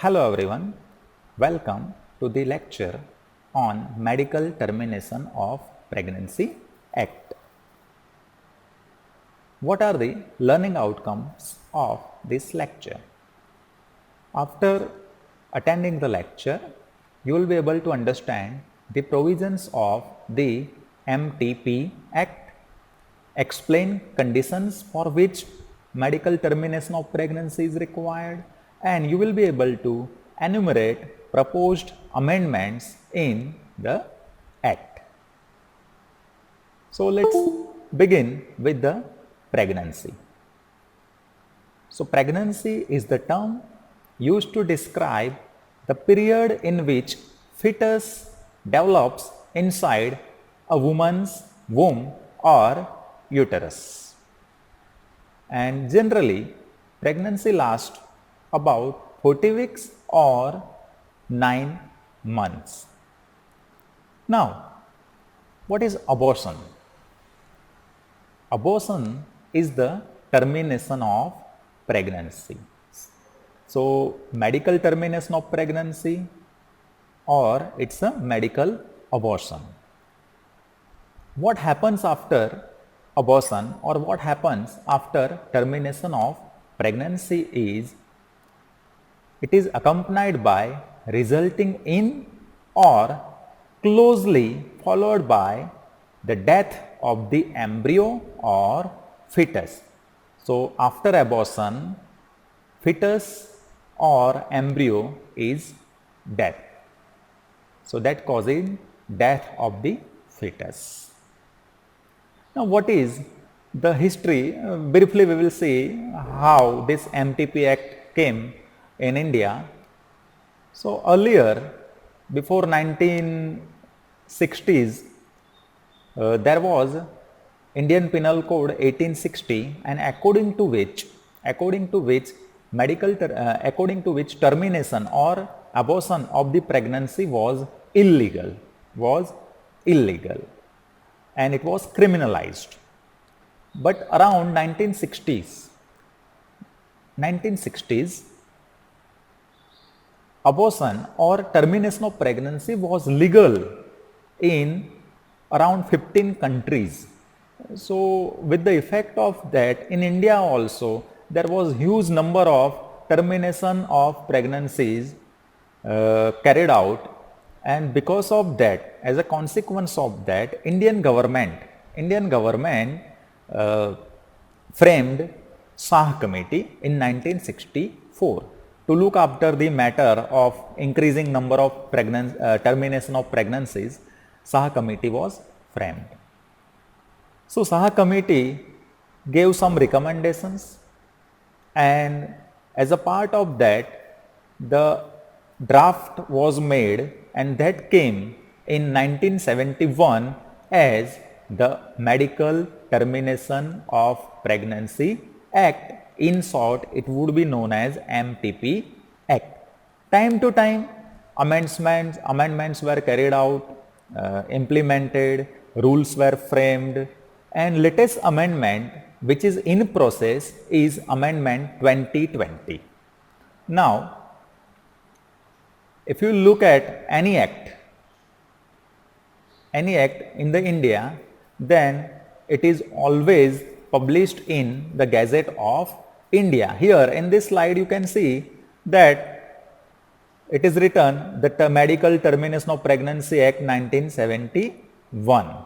Hello everyone, welcome to the lecture on Medical Termination of Pregnancy Act. What are the learning outcomes of this lecture? After attending the lecture, you will be able to understand the provisions of the MTP Act, explain conditions for which medical termination of pregnancy is required, and you will be able to enumerate proposed amendments in the Act. So let's begin with the pregnancy. So pregnancy is the term used to describe the period in which fetus develops inside a woman's womb or uterus. And generally, pregnancy lasts about 40 weeks or 9 months. Now, what is abortion? Abortion is the termination of pregnancy. So, medical termination of pregnancy or it's a medical abortion. What happens after abortion or what happens after termination of pregnancy is it is accompanied by resulting in or closely followed by the death of the embryo or fetus. So, after abortion, fetus or embryo is dead. So, that causes death of the fetus. Now, what is the history? Briefly, we will see how this MTP Act came in India. So, earlier, before 1960s, there was Indian Penal Code 1860, and according to which termination or abortion of the pregnancy was illegal, and it was criminalized. But around 1960s, abortion or termination of pregnancy was legal in around 15 countries. So, with the effect of that, in India also there was huge number of termination of pregnancies carried out, and because of that, as a consequence of that, Indian government framed Shah Committee in 1964 to look after the matter of increasing number of termination of pregnancies. Shah Committee was framed. So, Shah Committee gave some recommendations, and as a part of that, the draft was made, and that came in 1971 as the Medical Termination of Pregnancy Act. In short, it would be known as MTP Act. Time to time, amendments were carried out, implemented, rules were framed, and latest amendment which is in process is Amendment 2020. Now, if you look at any act in the India, then it is always published in the Gazette of India. Here in this slide you can see that it is written that the Medical Termination of Pregnancy Act 1971,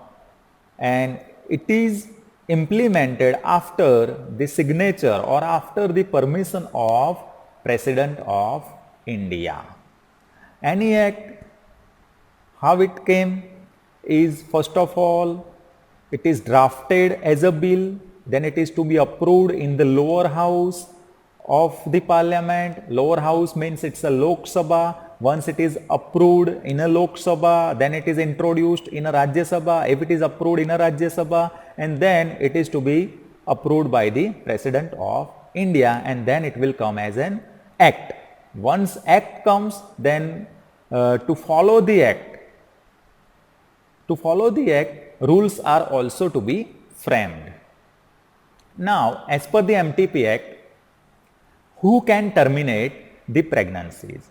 and it is implemented after the signature or after the permission of President of India. Any act, how it came is, first of all, it is drafted as a bill, then it is to be approved in the lower house of the parliament. Lower house means it's a Lok Sabha. Once it is approved in a Lok Sabha, then it is introduced in a Rajya Sabha. If it is approved in a Rajya Sabha, and then it is to be approved by the President of India, and then it will come as an act. Once act comes, then to follow the act, rules are also to be framed. Now, as per the MTP Act, who can terminate the pregnancies.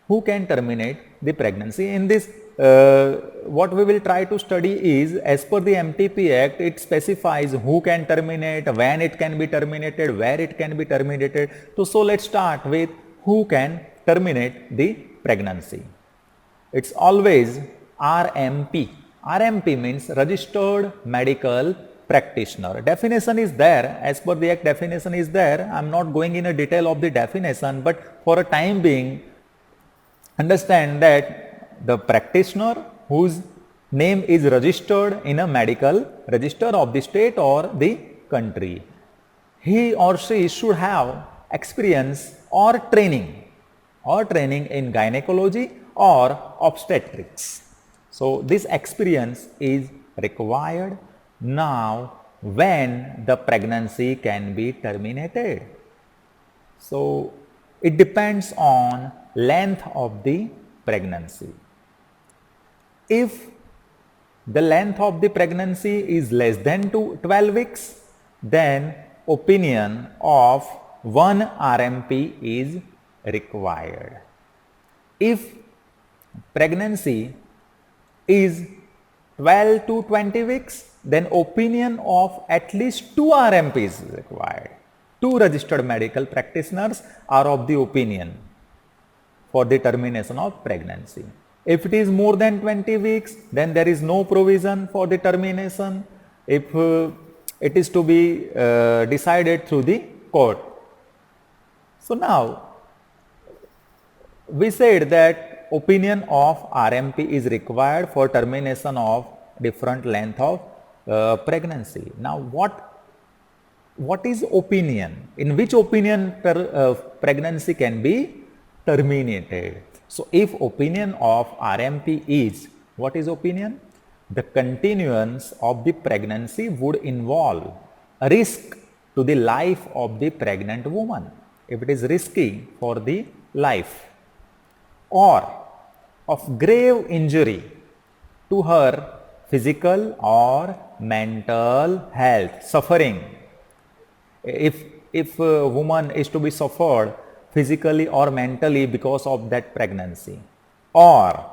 Who can terminate the pregnancy? In this, what we will try to study is, as per the MTP Act, it specifies who can terminate, when it can be terminated, where it can be terminated. So let's start with who can terminate the pregnancy. It's always RMP. RMP means registered medical practitioner. Definition is there, as per the Act definition is there. I am not going in a detail of the definition, but for a time being, understand that the practitioner whose name is registered in a medical register of the state or the country, he or she should have experience or training in gynecology or obstetrics. So this experience is required. Now when the pregnancy can be terminated? So it depends on length of the pregnancy. If the length of the pregnancy is less than 12 weeks, then opinion of one RMP is required. If pregnancy is 12 to 20 weeks, then opinion of at least 2 RMPs is required. 2 registered medical practitioners are of the opinion for the termination of pregnancy. If it is more than 20 weeks, then there is no provision for the termination if it is to be decided through the court. So now we said that opinion of RMP is required for termination of different length of pregnancy. Now what is opinion? In which opinion pregnancy can be terminated? So if opinion of RMP is, what is opinion? The continuance of the pregnancy would involve a risk to the life of the pregnant woman, if it is risky for the life, or of grave injury to her physical or mental health, suffering. If a woman is to be suffered physically or mentally because of that pregnancy, or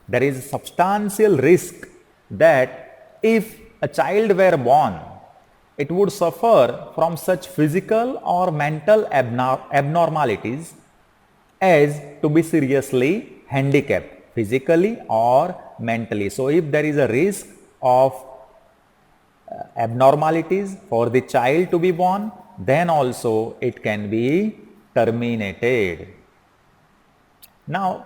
there is substantial risk that if a child were born, it would suffer from such physical or mental abnormalities as to be seriously handicapped physically or mentally. So if there is a risk of abnormalities for the child to be born, then also it can be terminated. Now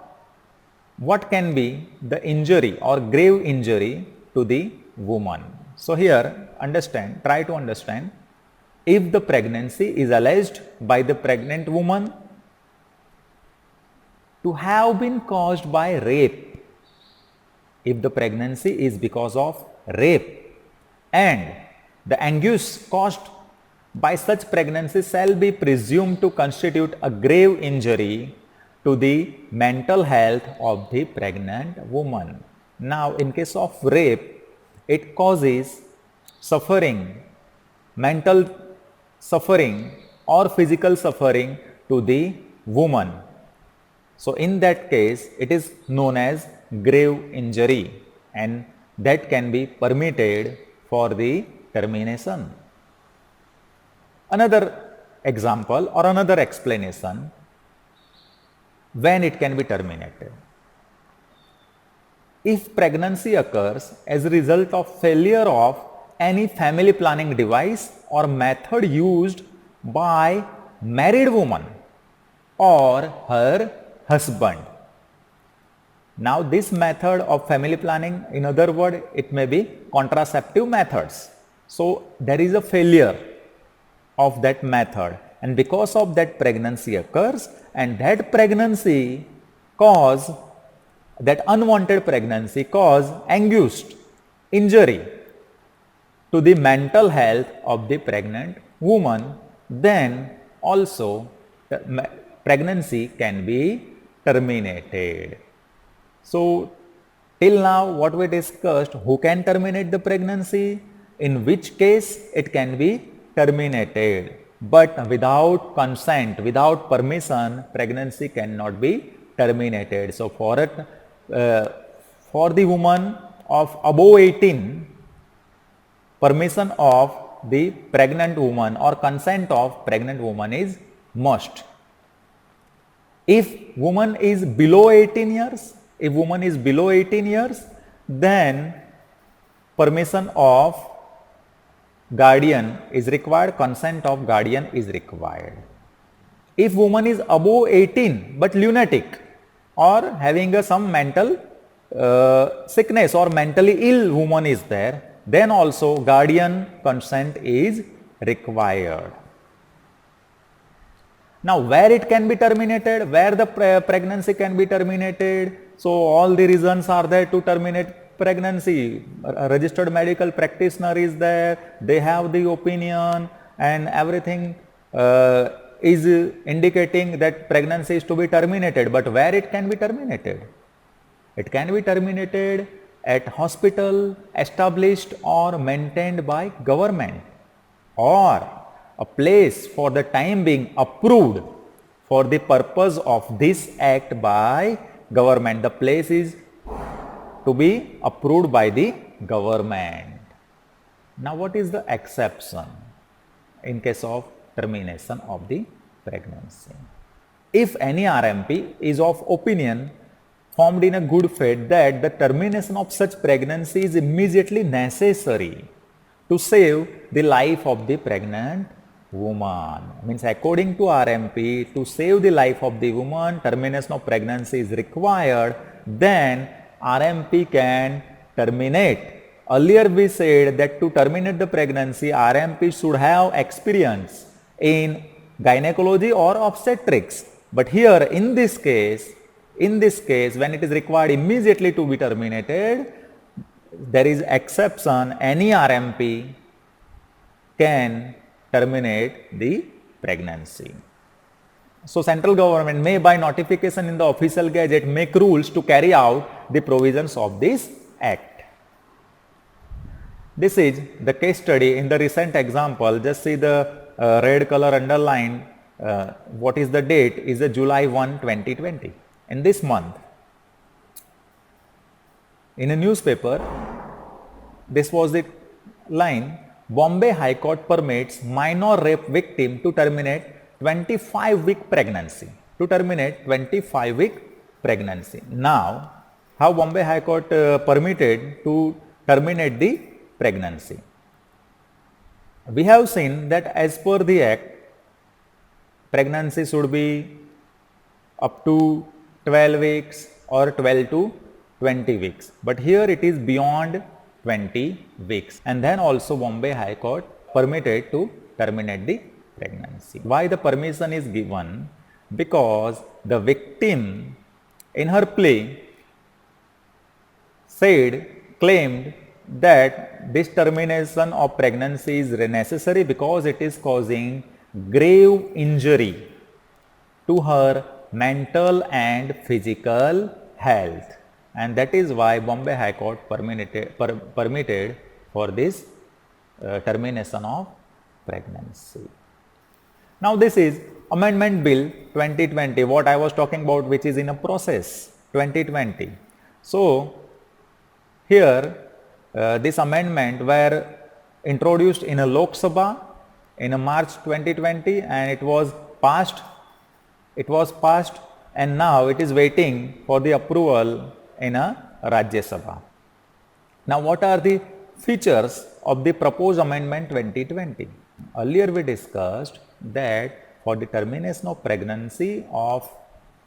what can be the injury or grave injury to the woman? So here try to understand, if the pregnancy is alleged by the pregnant woman to have been caused by rape, if the pregnancy is because of rape, and the anguish caused by such pregnancy shall be presumed to constitute a grave injury to the mental health of the pregnant woman. Now in case of rape, it causes suffering, mental suffering or physical suffering to the woman. So in that case, it is known as grave injury, and that can be permitted for the termination. Another example or another explanation when it can be terminated. If pregnancy occurs as a result of failure of any family planning device or method used by married woman or her husband. Now this method of family planning, in other words, it may be contraceptive methods. So there is a failure of that method, and because of that pregnancy occurs, and that pregnancy cause, that unwanted pregnancy cause anguish, injury to the mental health of the pregnant woman, then also the pregnancy can be terminated. So till now what we discussed, who can terminate the pregnancy, in which case it can be terminated. but without consent, without permission, pregnancy cannot be terminated. So for the woman of above 18, permission of the pregnant woman or consent of pregnant woman is must. If woman is below 18 years, then permission of guardian is required, consent of guardian is required. If woman is above 18 but lunatic or having some mental sickness or mentally ill woman is there, then also guardian consent is required. Now, where it can be terminated, where the pregnancy can be terminated, so all the reasons are there to terminate pregnancy. A registered medical practitioner is there, they have the opinion and everything is indicating that pregnancy is to be terminated, but where it can be terminated? It can be terminated at hospital established or maintained by government, or a place for the time being approved for the purpose of this act by government. The place is to be approved by the government. Now, what is the exception in case of termination of the pregnancy? If any RMP is of opinion formed in a good faith that the termination of such pregnancy is immediately necessary to save the life of the pregnant woman, means according to RMP, to save the life of the woman, termination of pregnancy is required, then RMP can terminate. Earlier we said that to terminate the pregnancy, RMP should have experience in gynecology or obstetrics. But here in this case, when it is required immediately to be terminated, there is exception. Any RMP can terminate the pregnancy. So, central government may by notification in the official gazette make rules to carry out the provisions of this act. This is the case study in the recent example. Just see the red color underlined. What is the date? Is the July 1, 2020. In this month, in a newspaper, this was the line: Bombay High Court permits minor rape victim to terminate 25-week pregnancy. Now, how Bombay High Court permitted to terminate the pregnancy? We have seen that as per the act, pregnancy should be up to 12 weeks or 12 to 20 weeks. But here it is beyond 20 weeks. And then also Bombay High Court permitted to terminate the pregnancy. Why the permission is given? Because the victim in her plea claimed that this termination of pregnancy is necessary because it is causing grave injury to her mental and physical health, and that is why Bombay High Court permitted for this termination of pregnancy. Now, this is Amendment Bill 2020, what I was talking about, which is in a process, 2020. So, here this amendment were introduced in a Lok Sabha in a March 2020, and it was passed, and now it is waiting for the approval in a Rajya Sabha. Now, what are the features of the proposed amendment 2020? Earlier we discussed that for the termination of pregnancy of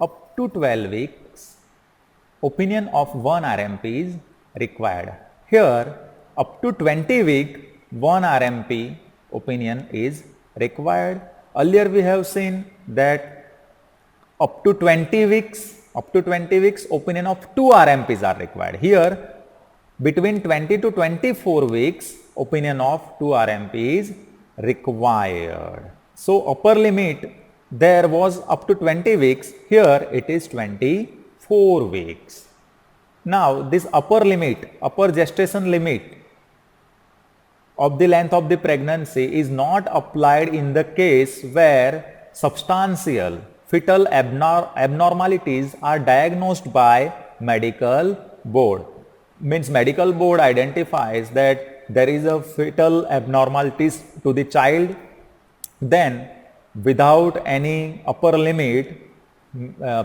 up to 12 weeks, opinion of one RMP is required. Here, up to 20 weeks, one RMP opinion is required. Earlier we have seen that up to 20 weeks, opinion of two RMPs are required. Here, between 20 to 24 weeks, opinion of two RMPs required. So, upper limit there was up to 20 weeks, here it is 24 weeks. Now, this upper gestation limit of the length of the pregnancy is not applied in the case where substantial fetal abnormalities are diagnosed by medical board. Means medical board identifies that there is a fetal abnormalities to the child, then without any upper limit,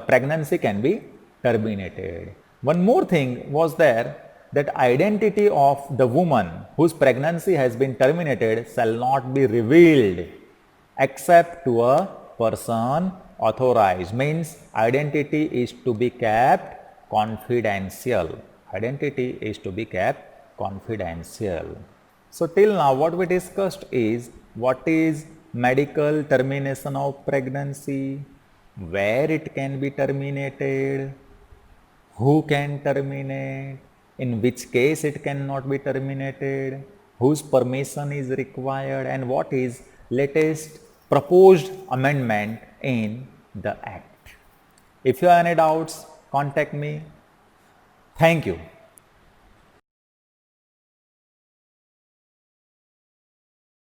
pregnancy can be terminated. One more thing was there, that identity of the woman whose pregnancy has been terminated shall not be revealed except to a person authorized. Means identity is to be kept confidential. Identity is to be kept confidential. So till now what we discussed is what is medical termination of pregnancy, where it can be terminated, who can terminate, in which case it cannot be terminated, whose permission is required, and what is latest proposed amendment in the act. If you have any doubts, contact me. Thank you.